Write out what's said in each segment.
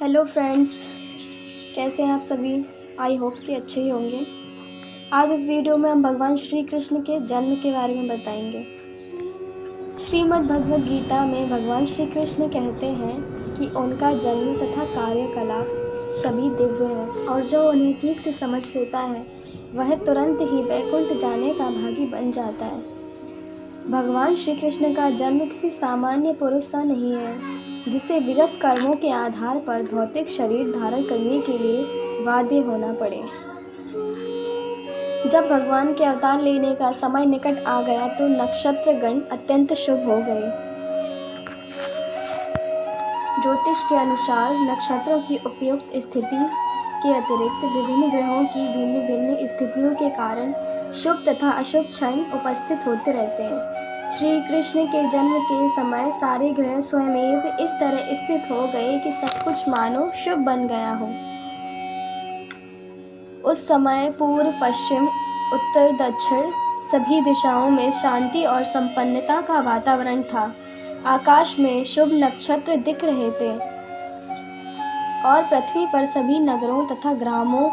Hello friends, कैसे हैं आप सभी। आई होप कि अच्छे ही होंगे। आज इस वीडियो में हम भगवान श्री कृष्ण के जन्म के बारे में बताएंगे। श्रीमद् भगवद गीता में भगवान श्री कृष्ण कहते हैं कि उनका जन्म तथा कार्यकलाप सभी दिव्य है और जो उन्हें ठीक से समझ लेता है वह तुरंत ही वैकुंठ जाने का भागी बन जाता है। भगवान श्री कृष्ण का जन्म किसी सामान्य पुरुष सा नहीं है जिसे विगत कर्मों के आधार पर भौतिक शरीर धारण करने के लिए बाध्य होना पड़े। जब भगवान के अवतार लेने का समय निकट आ गया तो नक्षत्रगण अत्यंत शुभ हो गए। ज्योतिष के अनुसार नक्षत्रों की उपयुक्त स्थिति के अतिरिक्त विभिन्न ग्रहों की भिन्न भिन्न स्थितियों के कारण शुभ तथा अशुभ क्षण उपस्थित होते रहते हैं। श्री कृष्ण के जन्म के समय सारे ग्रह स्वयमेव इस तरह स्थित हो गए कि सब कुछ मानो शुभ बन गया हो। उस समय पूर्व पश्चिम उत्तर दक्षिण सभी दिशाओं में शांति और संपन्नता का वातावरण था। आकाश में शुभ नक्षत्र दिख रहे थे और पृथ्वी पर सभी नगरों तथा ग्रामों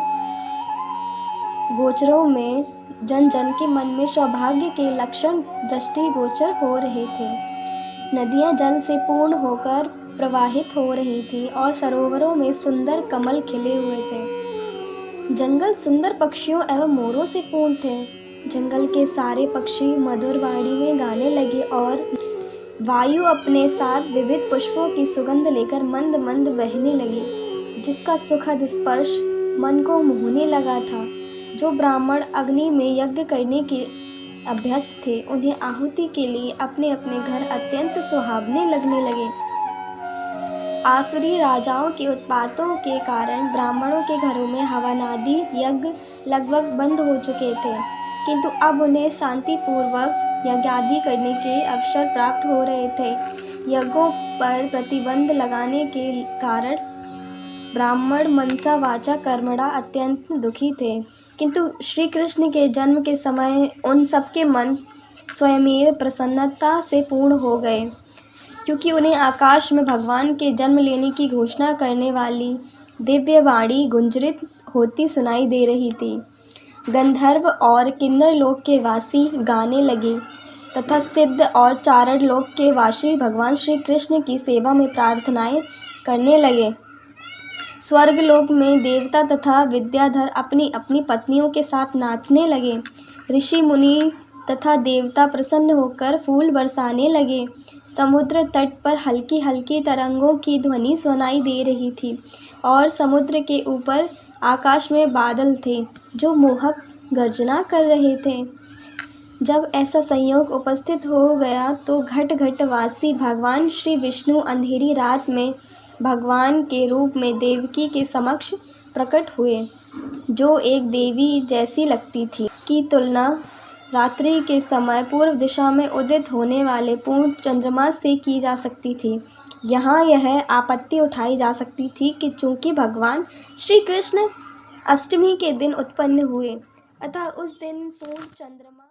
गोचरों में जन जन के मन में सौभाग्य के लक्षण दृष्टिगोचर हो रहे थे। नदियां जल से पूर्ण होकर प्रवाहित हो रही थी और सरोवरों में सुंदर कमल खिले हुए थे। जंगल सुंदर पक्षियों एवं मोरों से पूर्ण थे। जंगल के सारे पक्षी मधुर वाणी में गाने लगे और वायु अपने साथ विविध पुष्पों की सुगंध लेकर मंद मंद बहने लगी, जिसका सुखद स्पर्श मन को मोहने लगा था। जो ब्राह्मण अग्नि में यज्ञ करने के अभ्यस्त थे उन्हें आहुति के लिए अपने अपने घर अत्यंत सुहावने लगने लगे। आसुरी राजाओं के उत्पातों के कारण ब्राह्मणों के घरों में हवनादि यज्ञ लगभग बंद हो चुके थे, किंतु अब उन्हें शांतिपूर्वक यज्ञादि करने के अवसर प्राप्त हो रहे थे। यज्ञों पर प्रतिबंध लगाने के कारण ब्राह्मण मनसा वाचा कर्मणा अत्यंत दुखी थे, किंतु श्री कृष्ण के जन्म के समय उन सबके मन स्वयमेव प्रसन्नता से पूर्ण हो गए, क्योंकि उन्हें आकाश में भगवान के जन्म लेने की घोषणा करने वाली दिव्य वाणी गुंजरित होती सुनाई दे रही थी। गंधर्व और किन्नर लोक के वासी गाने लगे तथा सिद्ध और चारण लोक के वासी भगवान श्री कृष्ण की सेवा में प्रार्थनाएं करने लगे। स्वर्गलोक में देवता तथा विद्याधर अपनी अपनी पत्नियों के साथ नाचने लगे। ऋषि मुनि तथा देवता प्रसन्न होकर फूल बरसाने लगे। समुद्र तट पर हल्की हल्की तरंगों की ध्वनि सुनाई दे रही थी और समुद्र के ऊपर आकाश में बादल थे जो मोहक गर्जना कर रहे थे। जब ऐसा संयोग उपस्थित हो गया तो घट घटवासी भगवान श्री विष्णु अंधेरी रात में भगवान के रूप में देवकी के समक्ष प्रकट हुए, जो एक देवी जैसी लगती थी की तुलना रात्रि के समय पूर्व दिशा में उदित होने वाले पूर्ण चंद्रमा से की जा सकती थी। यहाँ यह आपत्ति उठाई जा सकती थी कि चूंकि भगवान श्री कृष्ण अष्टमी के दिन उत्पन्न हुए, अतः उस दिन पूर्ण चंद्रमा